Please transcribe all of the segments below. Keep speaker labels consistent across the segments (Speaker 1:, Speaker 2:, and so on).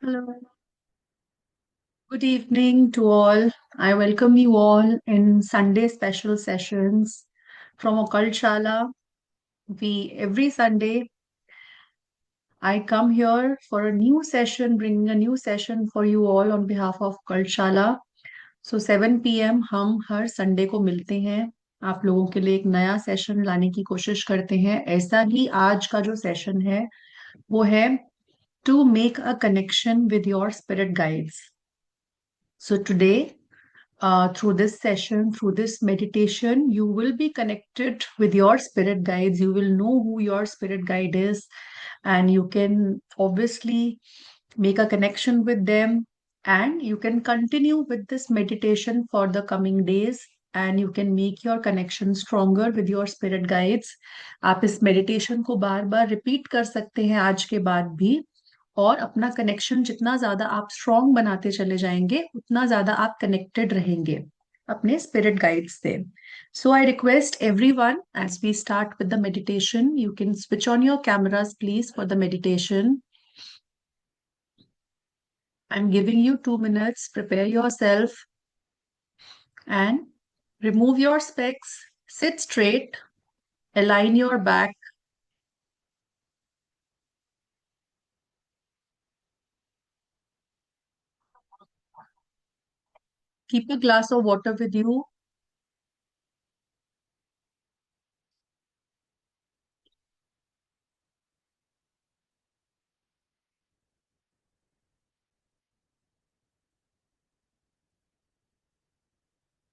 Speaker 1: Hello. Good evening to all. I welcome you all in Sunday special sessions from Occult Shala. We every Sunday I come here for a new session, bringing a new session for you all on behalf of Occult Shala. So 7 p.m. हम हर Sunday को मिलते हैं आप लोगों के लिए एक नया सेशन लाने की कोशिश करते हैं। ऐसा ही आज का जो सेशन है वो है to make a connection with your spirit guides. So today, through this session, through this meditation, you will be connected with your spirit guides. You will know who your spirit guide is, and you can obviously make a connection with them. And you can continue with this meditation for the coming days. And you can make your connection stronger with your spirit guides. आप इस meditation को बार बार repeat कर सकते हैं आज के बाद भी। और अपना कनेक्शन जितना ज्यादा आप स्ट्रॉन्ग बनाते चले जाएंगे उतना ज्यादा आप कनेक्टेड रहेंगे अपने स्पिरिट गाइड से। So I request everyone as we start with the meditation you can switch on your cameras please for the meditation. I am giving you 2 minutes, prepare yourself and remove your specs, sit straight, align your back, keep a glass of water with you.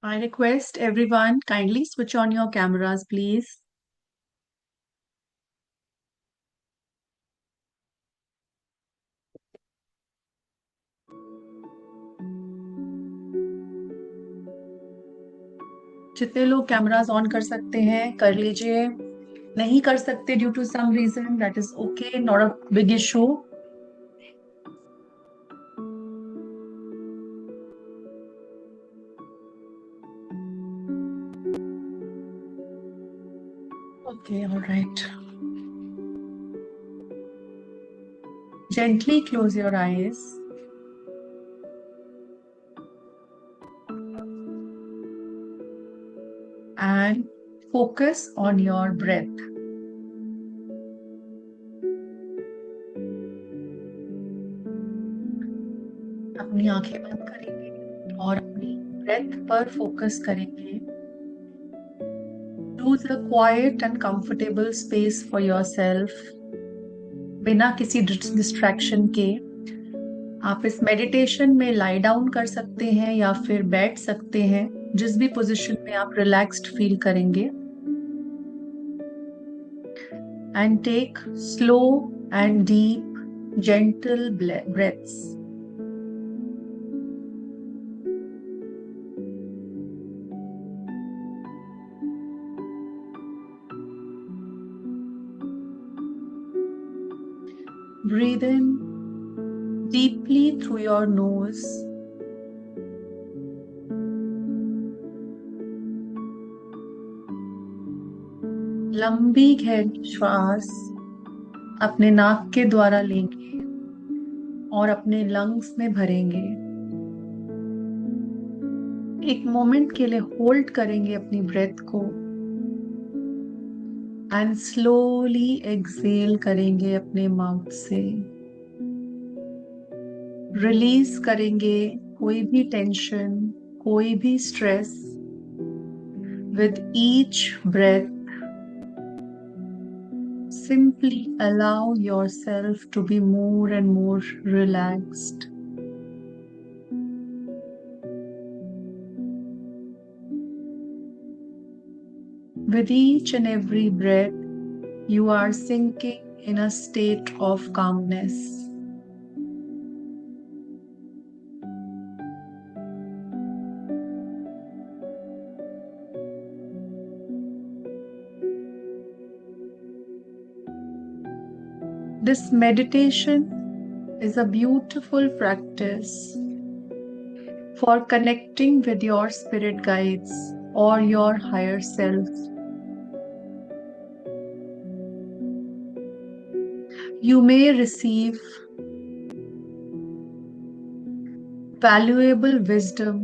Speaker 1: I request everyone kindly switch on your cameras, please. जितने लोग cameras on कर सकते हैं कर लीजिए, नहीं कर सकते due to some reason that is okay, not a big issue. Okay, alright. Gently close your eyes and focus on your breath. अपनी आंखें बंद करेंगे और अपनी ब्रेथ पर फोकस करेंगे। Choose a quiet and comfortable space for yourself, बिना किसी डिस्ट्रैक्शन के। आप इस मेडिटेशन में लाई डाउन कर सकते हैं या फिर बैठ सकते हैं, जिस भी पोजीशन में आप रिलैक्स्ड फील करेंगे। And take slow and deep gentle breaths. Breathe in deeply through your nose लंबी गहरी श्वास अपने नाक के द्वारा लेंगे और अपने लंग्स में भरेंगे। एक मोमेंट के लिए होल्ड करेंगे अपनी ब्रेथ को एंड स्लोली एक्सेल करेंगे अपने माउथ से। रिलीज करेंगे कोई भी टेंशन, कोई भी stress with each breath. Simply allow yourself to be more and more relaxed. With each and every breath, you are sinking in a state of calmness. This meditation is a beautiful practice for connecting with your spirit guides or your higher self. You may receive valuable wisdom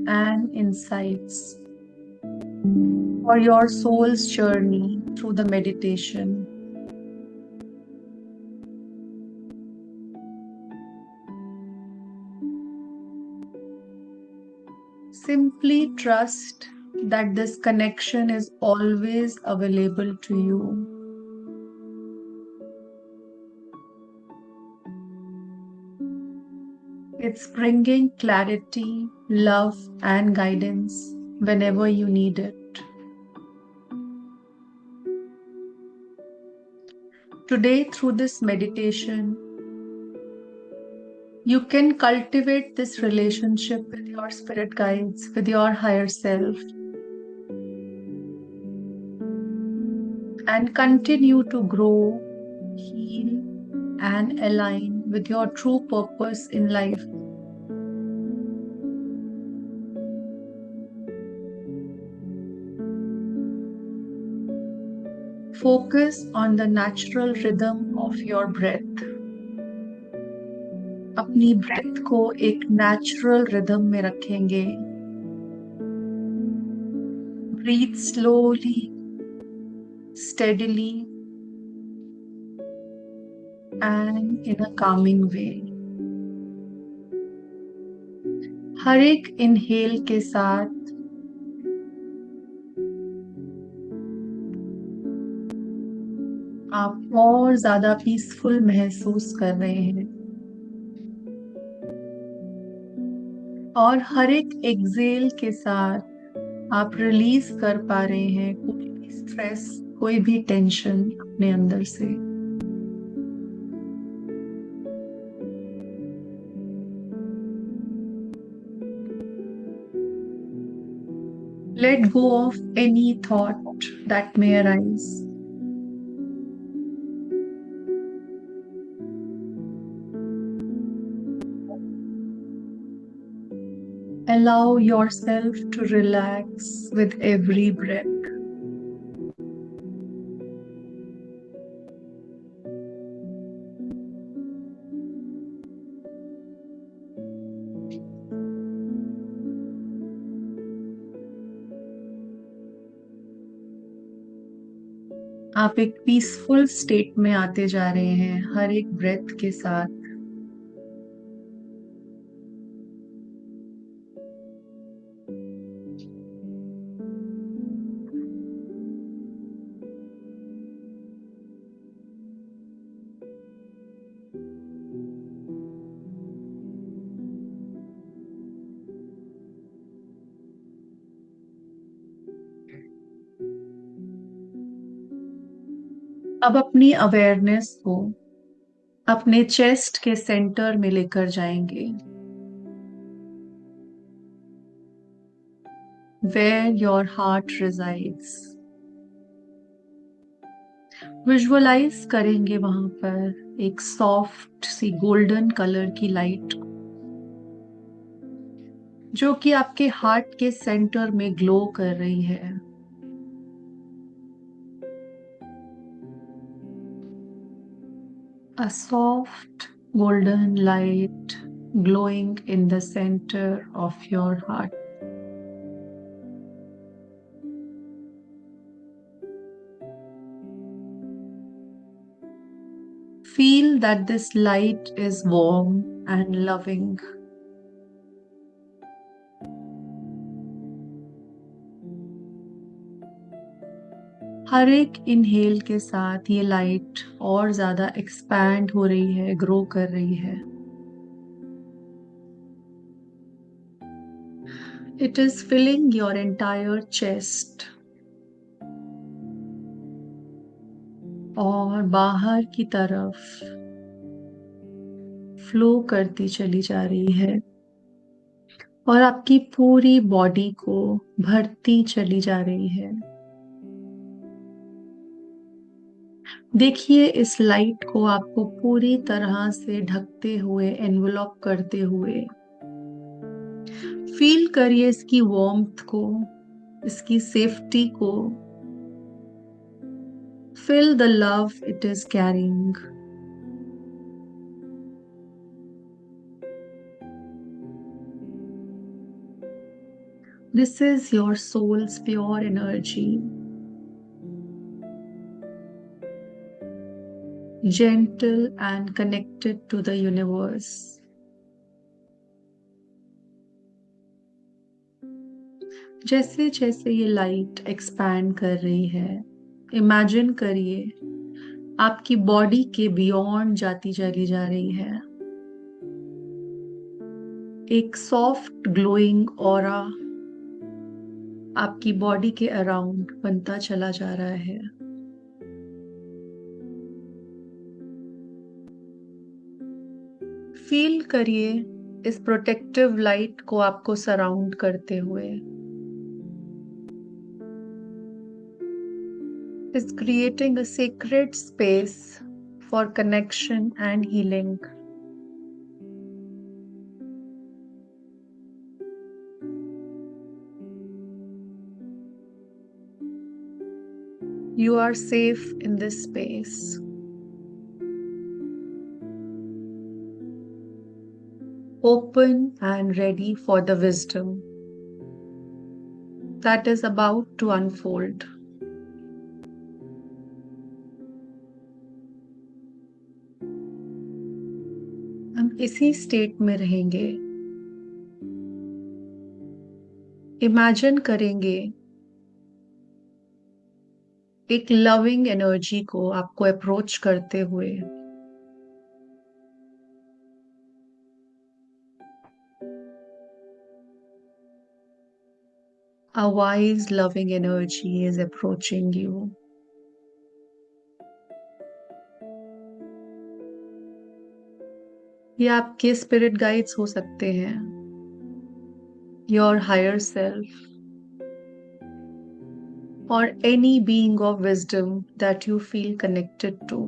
Speaker 1: and insights for your soul's journey through the meditation. Simply trust that this connection is always available to you. It's bringing clarity, love, and guidance whenever you need it. Today, through this meditation, you can cultivate this relationship with your spirit guides, with your higher self, and continue to grow, heal, and align with your true purpose in life. Focus on the natural rhythm of your breath. अपनी breath को एक natural rhythm में रखेंगे. Breathe slowly, steadily, and in a calming way. हर एक inhale के साथ आप और ज्यादा पीसफुल महसूस कर रहे हैं और हर एक एक्सेल के साथ आप रिलीज कर पा रहे हैं कोई भी स्ट्रेस, कोई भी टेंशन अपने अंदर से. Let go of any thought that may arise. Allow yourself to relax with every breath. आप एक पीसफुल स्टेट में आते जा रहे हैं हर एक ब्रेथ के साथ. अब अपनी अवेयरनेस को अपने चेस्ट के सेंटर में लेकर जाएंगे, where your heart resides. Visualize करेंगे वहां पर एक सॉफ्ट सी गोल्डन कलर की लाइट जो कि आपके हार्ट के सेंटर में ग्लो कर रही है. A soft golden light glowing in the center of your heart. Feel that this light is warm and loving. हर एक इनहेल के साथ ये लाइट और ज्यादा एक्सपैंड हो रही है, ग्रो कर रही है. It is filling your entire chest. और बाहर की तरफ फ्लो करती चली जा रही है और आपकी पूरी बॉडी को भरती चली जा रही है. देखिए इस लाइट को आपको पूरी तरह से ढकते हुए, एनवलप करते हुए. फील करिए इसकी वार्मथ को, इसकी सेफ्टी को. Feel the love it is carrying. This is your soul's pure energy, gentle and connected to the universe. जैसे जैसे ये लाइट एक्सपैंड कर रही है, इमेजिन करिए आपकी बॉडी के बियॉन्ड जाती चली जा रही है। एक सॉफ्ट ग्लोइंग ऑरा आपकी बॉडी के अराउंड बनता चला जा रहा है। फील करिए इस प्रोटेक्टिव लाइट को आपको सराउंड करते हुए। Is creating a sacred space for connection and healing. You are safe in this space. Open and ready for the wisdom that is about to unfold. हम इसी स्टेट में रहेंगे। इमेजिन करेंगे एक लविंग एनर्जी को आपको अप्रोच करते हुए। A wise, loving energy is approaching you. ये आपके स्पिरिट गाइड्स हो सकते हैं, your higher self, or any being of wisdom that you feel connected to.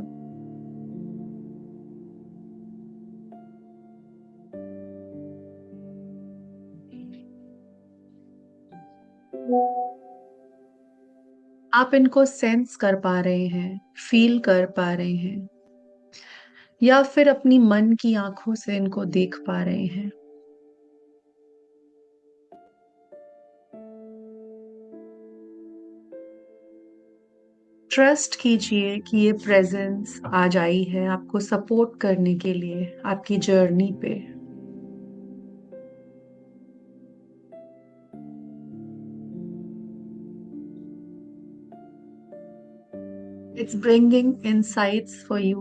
Speaker 1: आप इनको सेंस कर पा रहे हैं, फील कर पा रहे हैं, या फिर अपनी मन की आंखों से इनको देख पा रहे हैं। ट्रस्ट कीजिए कि ये प्रेजेंस आज आई है आपको सपोर्ट करने के लिए आपकी जर्नी पे। It's bringing insights for you,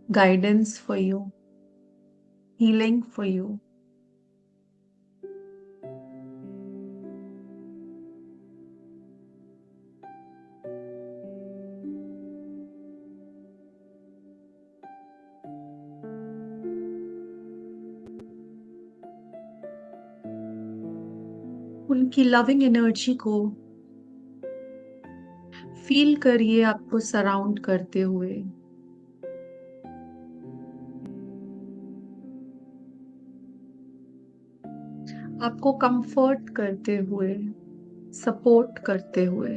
Speaker 1: guidance for you, healing for you. उनकी लविंग एनर्जी को फील करिए आपको सराउंड करते हुए। आपको कंफर्ट करते हुए, सपोर्ट करते हुए।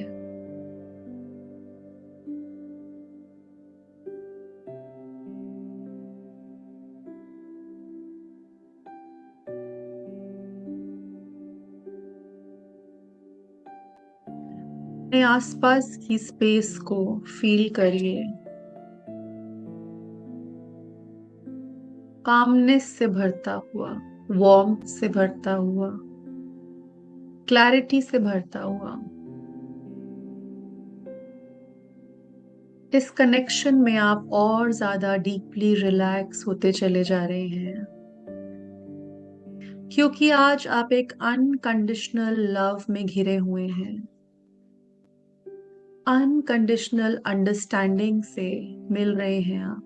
Speaker 1: अपने आसपास की स्पेस को फील करिए, कामनेस से भरता हुआ, वार्मथ से भरता हुआ, क्लैरिटी से भरता हुआ। इस कनेक्शन में आप और ज्यादा डीपली रिलैक्स होते चले जा रहे हैं, क्योंकि आज आप एक अनकंडीशनल लव में घिरे हुए हैं। अनकंडीशनल अंडरस्टैंडिंग से मिल रहे हैं आप।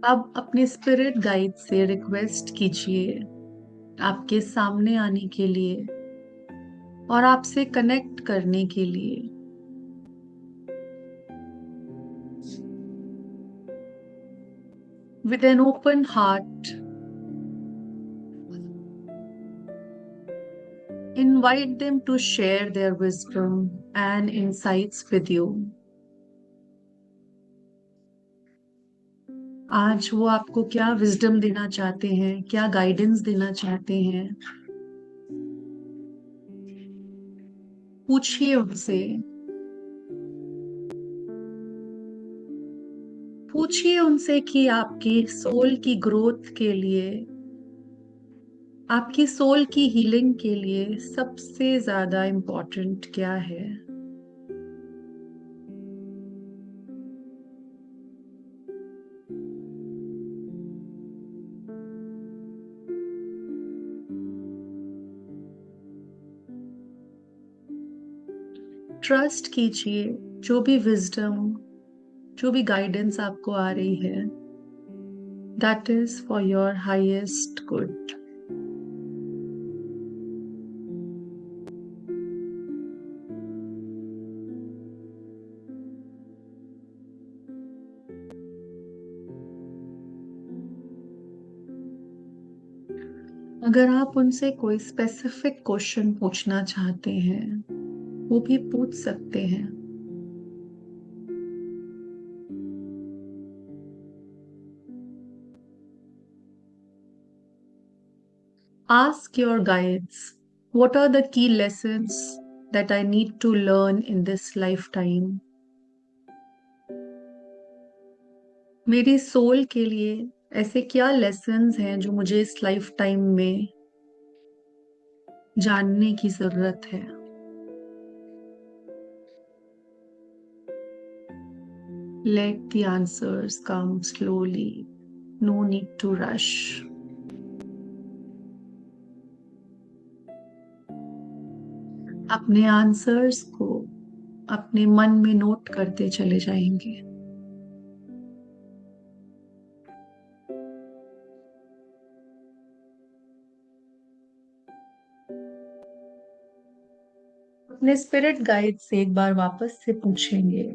Speaker 1: अब अपने स्पिरिट गाइड से रिक्वेस्ट कीजिए आपके सामने आने के लिए और आपसे कनेक्ट करने के लिए। With an open heart, invite them to share their wisdom and insights with you. आज वो आपको क्या विजडम देना चाहते हैं, क्या गाइडेंस देना चाहते हैं, पूछिए उनसे। पूछिए उनसे कि आपकी सोल की ग्रोथ के लिए, आपकी सोल की हीलिंग के लिए सबसे ज्यादा इम्पोर्टेंट क्या है। ट्रस्ट कीजिए, जो भी विजडम, जो भी गाइडेंस आपको आ रही है, that is for your highest good. अगर आप उनसे कोई स्पेसिफिक क्वेश्चन पूछना चाहते हैं, वो भी पूछ सकते हैं। Ask your guides, what are the key lessons that I need to learn in this lifetime? मेरी सोल के लिए ऐसे क्या लेसन्स हैं जो मुझे इस लाइफ टाइम में जानने की जरूरत है। Let the answers come slowly. No need to rush. अपने आंसर्स को अपने मन में नोट करते चले जाएंगे। अपने स्पिरिट गाइड से एक बार वापस से पूछेंगे,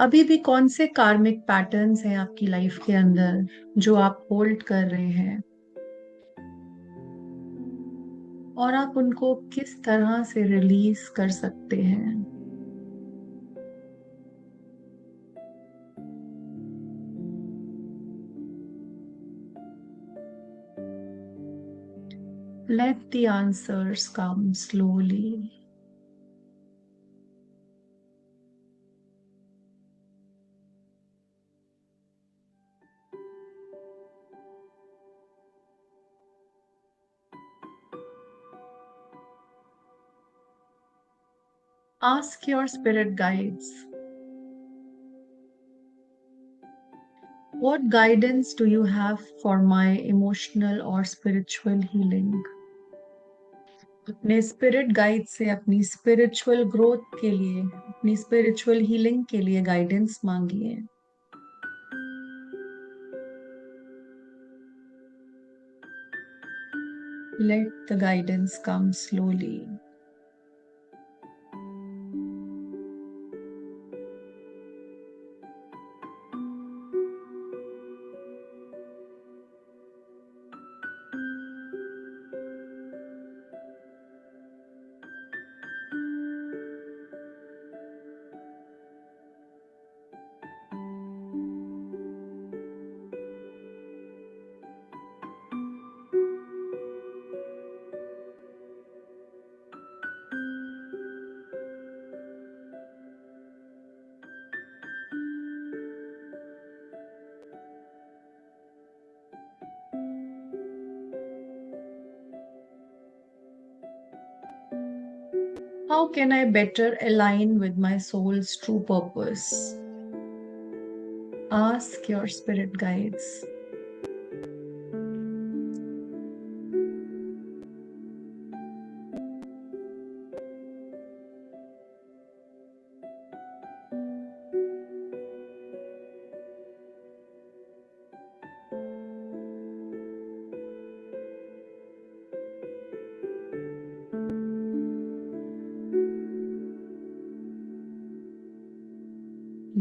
Speaker 1: अभी भी कौन से कार्मिक पैटर्न्स हैं आपकी लाइफ के अंदर जो आप होल्ड कर रहे हैं, और आप उनको किस तरह से रिलीज कर सकते हैं। Let the answers come slowly. Ask your spirit guides, what guidance do you have for my emotional or spiritual healing? अपने स्पिरिट गाइड से अपनी स्पिरिचुअल ग्रोथ के लिए, अपनी स्पिरिचुअल हीलिंग के लिए guidance मांगिए। Let the guidance come slowly. How can I better align with my soul's true purpose? Ask your spirit guides.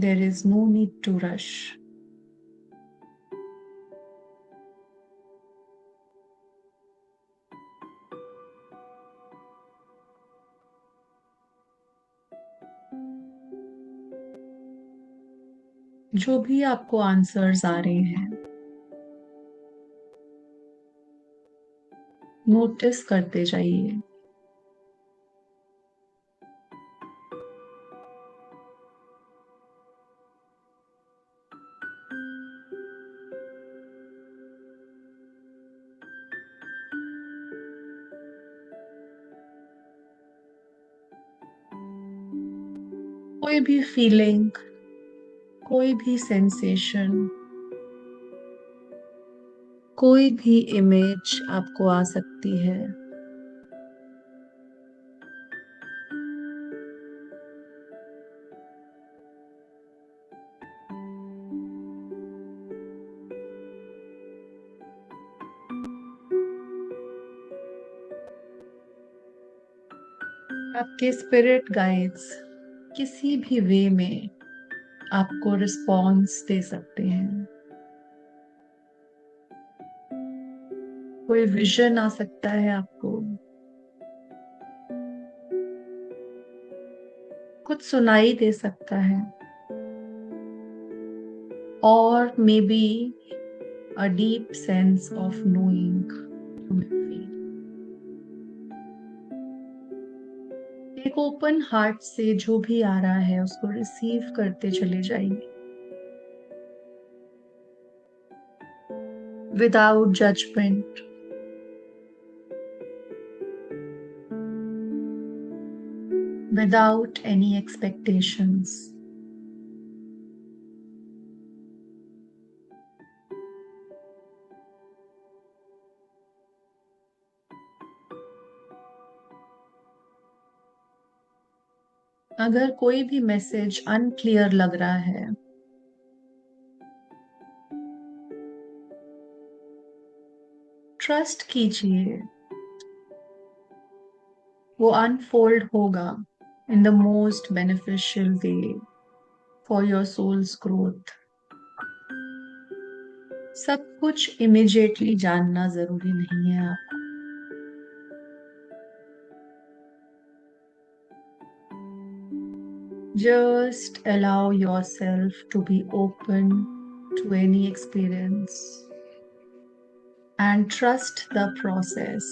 Speaker 1: There is no need to rush. जो भी आपको आंसर्स आ रहे हैं, नोटिस करते जाइए। कोई भी फीलिंग, कोई भी सेंसेशन, कोई भी इमेज आपको आ सकती है। आपके स्पिरिट गाइड्स किसी भी वे में आपको रिस्पॉन्स दे सकते हैं। कोई विजन आ सकता है आपको, कुछ सुनाई दे सकता है, और may be a deep sense of knowing you may feel। एक ओपन हार्ट से जो भी आ रहा है उसको रिसीव करते चले जाइए, without judgement, without any expectations. अगर कोई भी मैसेज अनक्लियर लग रहा है, ट्रस्ट कीजिए, वो अनफोल्ड होगा in the most beneficial way for your soul's growth. सब कुछ इमिजिएटली जानना जरूरी नहीं है आप। Just allow yourself to be open to any experience and trust the process.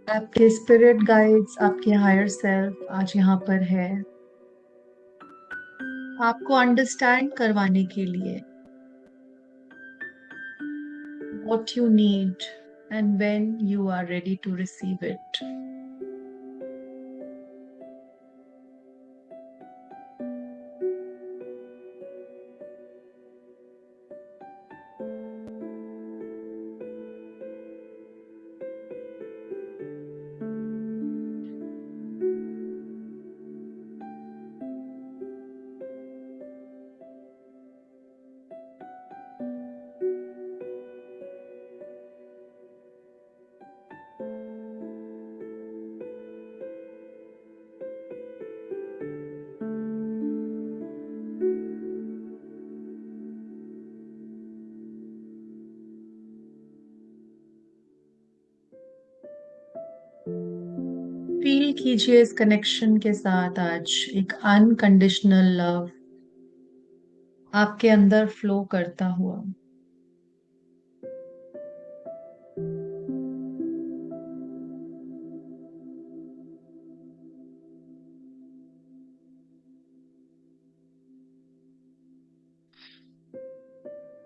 Speaker 1: आपके स्पिरिट गाइड्स, आपके हायर सेल्फ आज यहाँ पर है आपको अंडरस्टैंड करवाने के लिए, what you need and when you are ready to receive it. Feel कीजिए इस कनेक्शन के साथ आज एक अनकंडीशनल लव आपके अंदर फ्लो करता हुआ।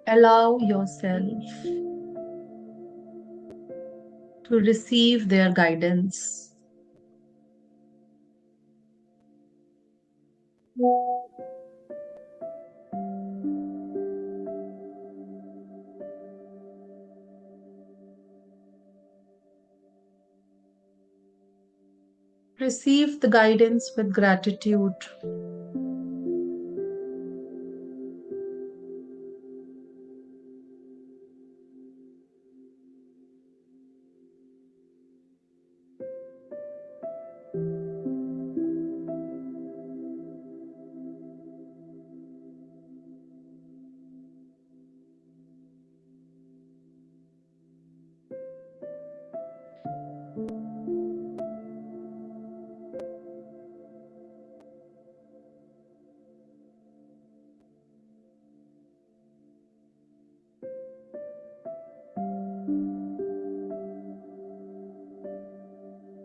Speaker 1: Allow yourself to receive their guidance. Receive the guidance with gratitude.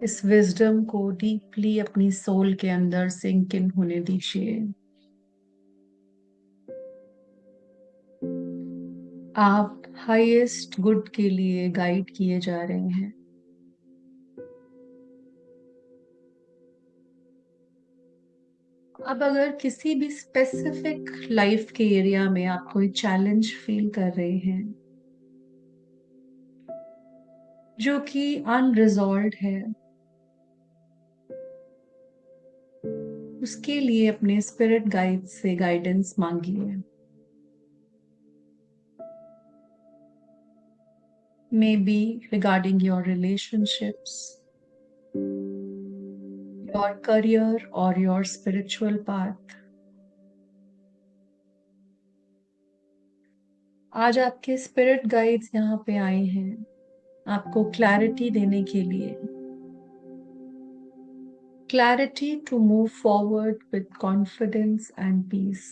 Speaker 1: इस विजडम को डीपली अपनी सोल के अंदर सिंक इन होने दीजिए। आप हाईएस्ट गुड के लिए गाइड किए जा रहे हैं। अब अगर किसी भी स्पेसिफिक लाइफ के एरिया में आप कोई चैलेंज फील कर रहे हैं जो कि अनरिजॉल्व है, उसके लिए अपने स्पिरिट गाइड से गाइडेंस मांगिए। May be regarding your relationships, your career और योर स्पिरिचुअल पाथ। आज आपके स्पिरिट गाइड्स यहाँ पे आए हैं आपको क्लैरिटी देने के लिए, clarity to move forward with confidence and peace.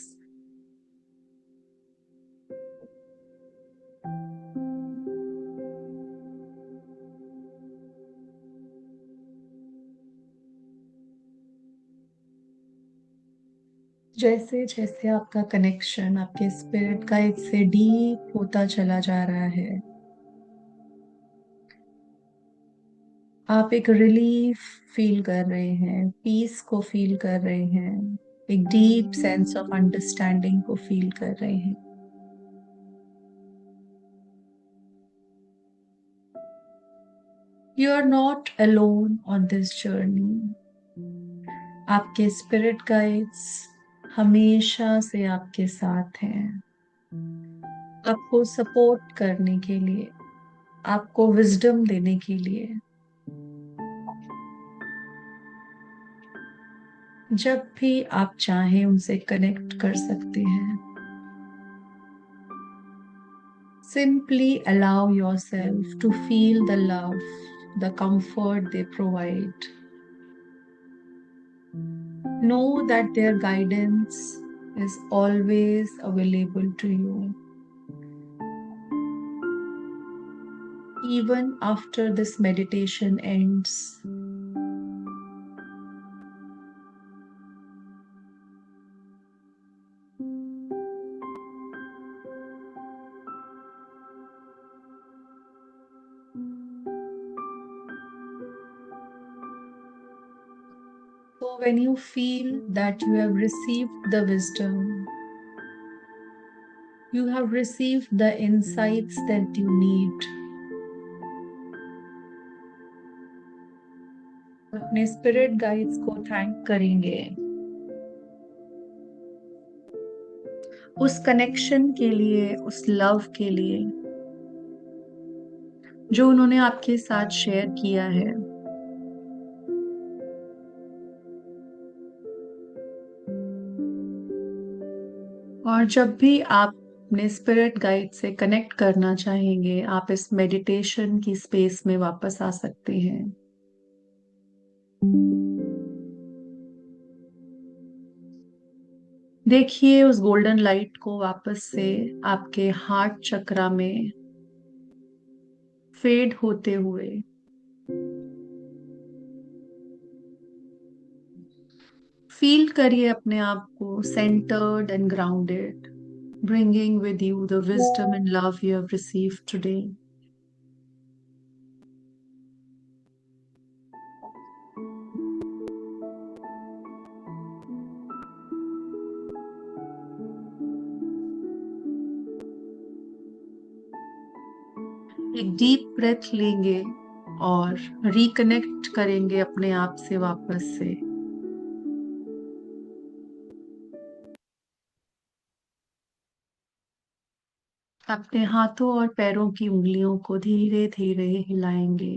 Speaker 1: जैसे जैसे आपका कनेक्शन आपके स्पिरिट गाइड से डीप होता चला जा रहा है, आप एक रिलीफ फील कर रहे हैं, पीस को फील कर रहे हैं, एक डीप सेंस ऑफ अंडरस्टैंडिंग को फील कर रहे हैं। You are not alone on this journey. आपके स्पिरिट गाइड्स हमेशा से आपके साथ हैं, आपको सपोर्ट करने के लिए, आपको विजडम देने के लिए। जब भी आप चाहें उनसे कनेक्ट कर सकते हैं। Simply allow yourself to feel the love, the comfort they provide. Know that their guidance is always available to you. Even after this meditation ends, so when you feel that you have received the wisdom, you have received the insights that you need, अपने spirit guides को thank करेंगे उस connection के लिए, उस love के लिए जो उन्होंने आपके साथ शेयर किया है। और जब भी आप अपने स्पिरिट गाइड से कनेक्ट करना चाहेंगे, आप इस मेडिटेशन की स्पेस में वापस आ सकते हैं। देखिए उस गोल्डन लाइट को वापस से आपके हार्ट चक्रा में फेड होते हुए। फील करिए अपने आप को centred and grounded, bringing with you the wisdom and love you have received today. एक डीप ब्रेथ लेंगे और रिकनेक्ट करेंगे अपने आप से वापस से। अपने हाथों और पैरों की उंगलियों को धीरे धीरे हिलाएंगे।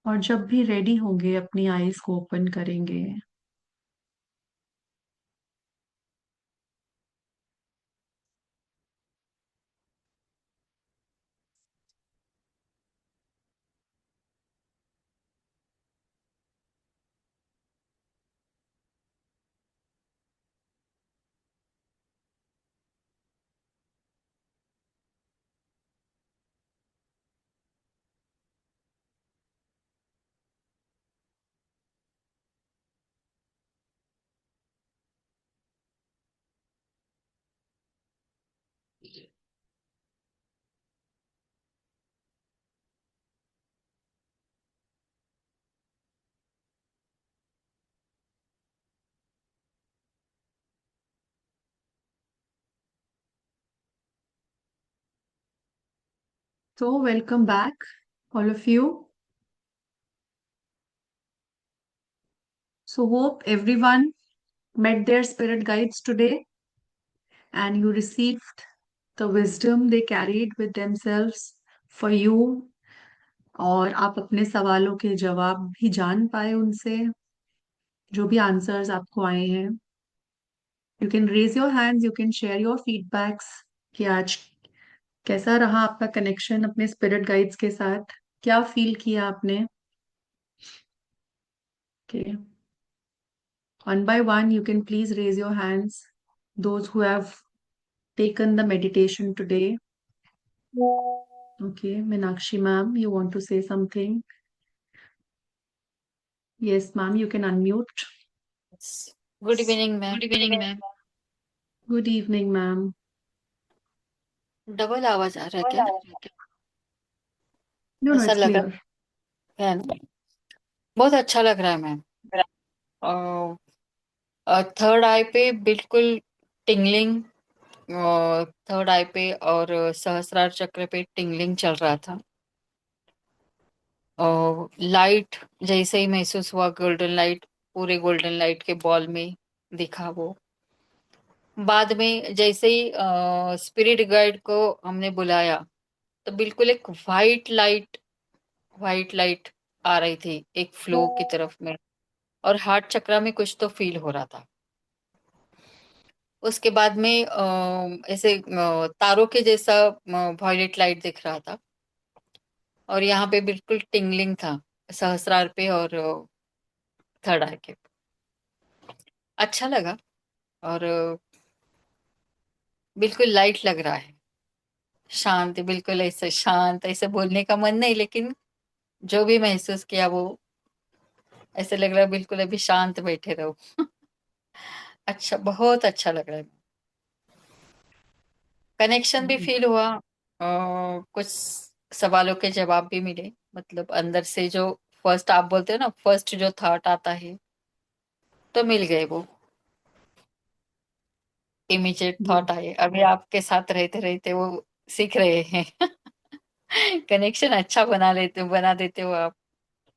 Speaker 1: और जब भी रेडी होंगे अपनी आईज को ओपन करेंगे। So, welcome back, all of you. So, hope everyone met their spirit guides today and you received the wisdom they carried with themselves for you. और आप अपने सवालों के जवाब भी जान पाए उनसे, जो भी आंसर्स आपको आए हैं. You can raise your hands, you can share your feedbacks कि आज कैसा रहा आपका कनेक्शन अपने स्पिरिट गाइड्स के साथ, क्या फील किया आपने. Okay. One by one, you can please raise your hands. Those who have taken the meditation today. Okay, Meenakshi ma'am, you want to say something? Yes, ma'am, you can unmute.
Speaker 2: Good evening ma'am.
Speaker 1: Good evening, ma'am. Good evening, ma'am.
Speaker 2: Double आवाज आ रहा है क्या?
Speaker 1: No, no,
Speaker 2: ऐसा
Speaker 1: it's
Speaker 2: लग
Speaker 1: clear.
Speaker 2: रहा है ना. बहुत अच्छा लग रहा है मैम. थर्ड आई पे बिल्कुल टिंगलिंग, थर्ड आई पे और सहस्रार चक्र पे टिंगलिंग चल रहा था. और लाइट जैसे ही महसूस हुआ, गोल्डन लाइट पूरे गोल्डन लाइट के बॉल में दिखा वो. बाद में जैसे ही स्पिरिट गाइड को हमने बुलाया तो बिल्कुल एक वाइट लाइट आ रही थी एक फ्लो की तरफ में, और हार्ट चक्र में कुछ तो फील हो रहा था. उसके बाद में ऐसे तारों के जैसा वॉयलेट लाइट दिख रहा था, और यहाँ पे बिल्कुल टिंगलिंग था सहस्रार पे और थर्ड आई के. अच्छा लगा. और बिल्कुल लाइट लग रहा है, शांत, बिल्कुल ऐसे शांत. ऐसे बोलने का मन नहीं, लेकिन जो भी महसूस किया वो ऐसे लग रहा है बिल्कुल अभी शांत बैठे रहो. अच्छा, बहुत अच्छा लग रहा है. कनेक्शन भी फील हुआ, कुछ सवालों के जवाब भी मिले. मतलब अंदर से जो फर्स्ट आप बोलते हो ना, फर्स्ट जो थॉट आता है तो मिल गए वो. इमीडिएट
Speaker 1: Good,
Speaker 2: थॉट आए. अभी आपके साथ रहते रहते वो सीख रहे हैं. कनेक्शन अच्छा बना देते हो आप.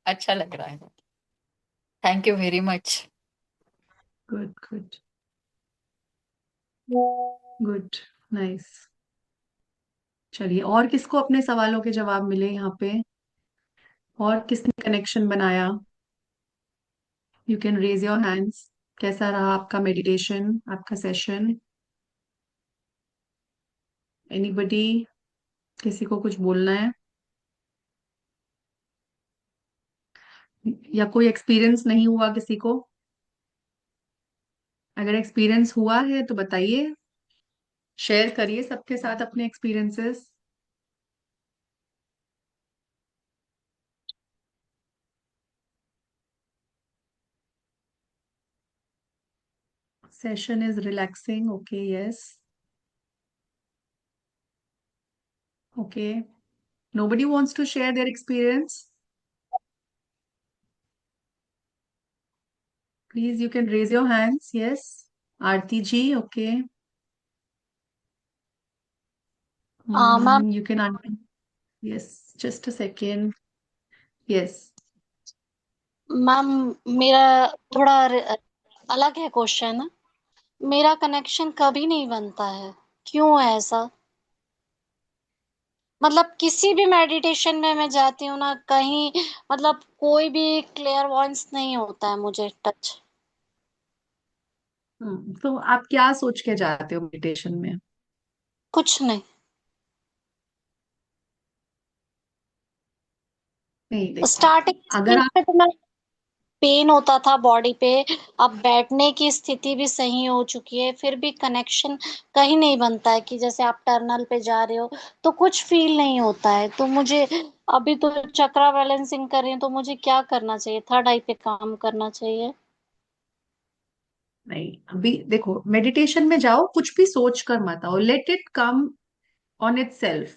Speaker 2: अच्छा लग रहा है. Thank you very much.
Speaker 1: good, good, good. Nice. चलिए, और किसको अपने सवालों के जवाब मिले यहाँ पे, और किसने कनेक्शन बनाया. You can raise your hands. कैसा रहा आपका मेडिटेशन, आपका सेशन. एनीबडी, किसी को कुछ बोलना है या कोई एक्सपीरियंस नहीं हुआ किसी को. अगर एक्सपीरियंस हुआ है तो बताइए, शेयर करिए सबके साथ अपने experiences. Session is relaxing. Okay, yes. Okay. Nobody wants to share their experience. Please, you can raise your hands. Yes. Aarti ji, okay.
Speaker 3: Ma'am
Speaker 1: You can yes, just a second. Yes.
Speaker 3: Ma'am मेरा थोड़ा अलग है question. मेरा connection कभी नहीं बनता है, क्यों है ऐसा? मतलब किसी भी मेडिटेशन में मैं जाती हूँ ना, कहीं मतलब कोई भी क्लियर वॉइस नहीं होता है मुझे टच.
Speaker 1: तो आप क्या सोच के जाते हो मेडिटेशन में.
Speaker 3: कुछ नहीं.
Speaker 1: नहीं, देखिए,
Speaker 3: स्टार्टिंग
Speaker 1: अगर
Speaker 3: स्टेज
Speaker 1: आप
Speaker 3: पे तो मैं पेन होता था बॉडी पे. अब बैठने की स्थिति भी सही हो चुकी है, फिर भी कनेक्शन कहीं नहीं बनता है कि जैसे आप टर्नल पे जा रहे हो तो कुछ फील नहीं होता है. तो मुझे अभी तो चक्रा बैलेंसिंग कर रही हूँ, तो मुझे क्या करना चाहिए? थर्ड आई पे काम करना चाहिए?
Speaker 1: नहीं, अभी देखो, मेडिटेशन में जाओ, कुछ भी सोच कर मत आओ. Let it come on it self.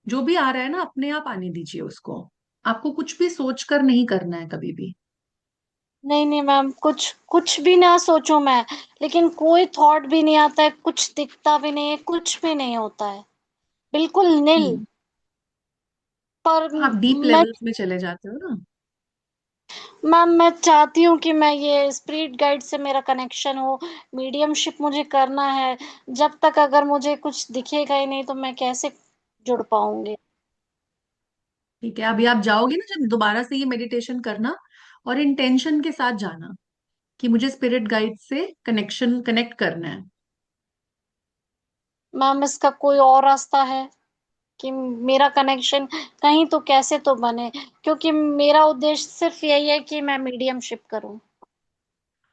Speaker 1: जो भी आ रहा है ना, अपने आप आने दीजिए उसको. आपको कुछ भी सोच कर नहीं करना है कभी भी.
Speaker 3: नहीं नहीं मैम, कुछ कुछ भी ना सोचूं मैं, लेकिन कोई थॉट भी नहीं आता है, कुछ दिखता भी नहीं है, कुछ भी नहीं होता है, बिल्कुल निल.
Speaker 1: हम्म
Speaker 3: पर
Speaker 1: आप डीप
Speaker 3: मैं
Speaker 1: लेवल्स में चले जाते हो ना।
Speaker 3: मैम मैं चाहती हूँ कि मैं ये स्पिरिट गाइड से मेरा कनेक्शन हो, मीडियमशिप मुझे करना है। जब तक अगर मुझे कुछ दिखेगा ही नहीं तो मैं कैसे जुड़ पाऊंगी।
Speaker 1: ठीक है, अभी आप जाओगे ना जब दोबारा से ये मेडिटेशन करना, और इंटेंशन के साथ जाना कि मुझे स्पिरिट गाइड से कनेक्ट करना है।
Speaker 3: मैम इसका कोई और रास्ता है कि मेरा कनेक्शन कहीं तो कैसे तो बने, क्योंकि मेरा उद्देश्य सिर्फ यही है कि मैं मीडियमशिप करूं।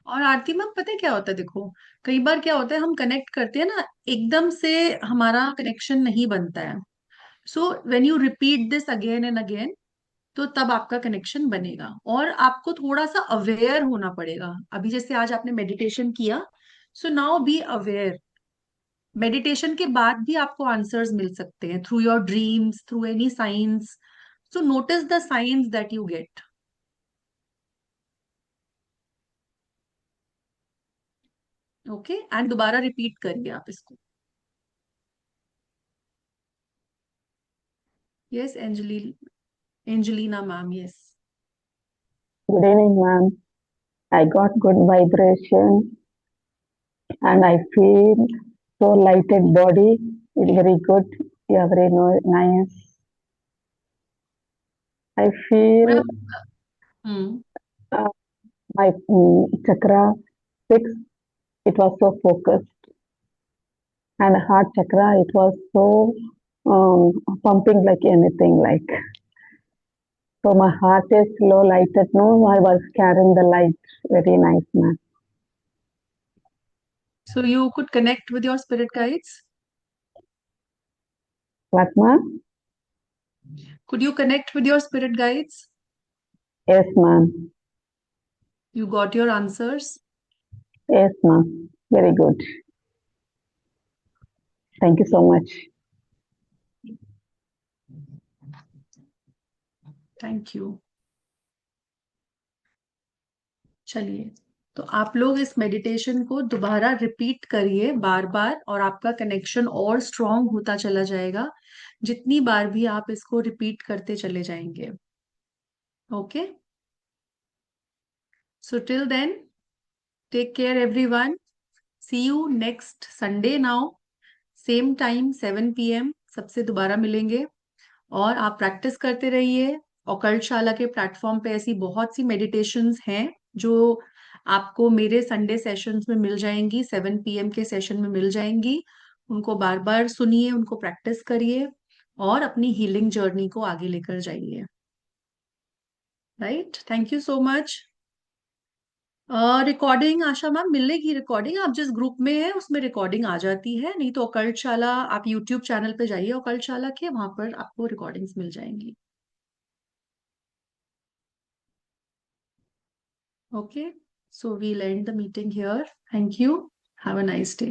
Speaker 1: और आरती मैम, पता है क्या होता है, देखो कई बार क्या होता है, हम कनेक्ट करते हैं ना, एकदम से हमारा कनेक्शन नहीं बनता है। So when you repeat this again and again, तो तब आपका कनेक्शन बनेगा। और आपको थोड़ा सा अवेयर होना पड़ेगा। अभी जैसे आज आपने मेडिटेशन किया, so now be aware. Meditation के बाद भी आपको आंसर्स मिल सकते हैं through your dreams, through any science. So notice the science that you get. Okay, and दोबारा रिपीट करिए आप इसको। Yes, Angelina ma'am, yes.
Speaker 4: Good evening, ma'am. I got good vibration and I feel so lighted body. It's very good. You are very nice. I feel
Speaker 1: ma'am, hmm,
Speaker 4: uh, my chakra six. It was so focused, and heart chakra. It was so pumping like anything. Like so, my heart is low lighted. No, I was carrying the light. Very nice, ma'am.
Speaker 1: so you could connect with your spirit guides.
Speaker 4: What, ma'am?
Speaker 1: Could you connect with your spirit guides?
Speaker 4: Yes, ma'am.
Speaker 1: You got your answers.
Speaker 4: Yes, ma'am. Very good. Thank you so much.
Speaker 1: Thank you. चलिए, तो आप लोग इस meditation को दोबारा repeat करिए बार बार, और आपका कनेक्शन और स्ट्रांग होता चला जाएगा जितनी बार भी आप इसको रिपीट करते चले जाएंगे। Okay, so till then, take care everyone. See you next Sunday now, same time 7 PM सबसे दोबारा मिलेंगे। और आप प्रैक्टिस करते रहिए। ऑकल्टशाला के प्लेटफॉर्म पे ऐसी बहुत सी मेडिटेशंस हैं जो आपको मेरे संडे सेशंस में मिल जाएंगी, 7 PM के सेशन में मिल जाएंगी। उनको बार बार सुनिए, उनको प्रैक्टिस करिए, और अपनी हीलिंग जर्नी को आगे लेकर जाइए। Right, thank you so much. Recording Asha ma'am मिलेगी, रिकॉर्डिंग आप जिस ग्रुप में है उसमें रिकॉर्डिंग आ जाती है, नहीं तो ऑकल्टशाला आप यूट्यूब चैनल पे जाइए ऑकल्टशाला के, वहां पर आपको रिकॉर्डिंग्स मिल जाएंगी। Okay, so we'll end the meeting here. Thank you. Have a nice day.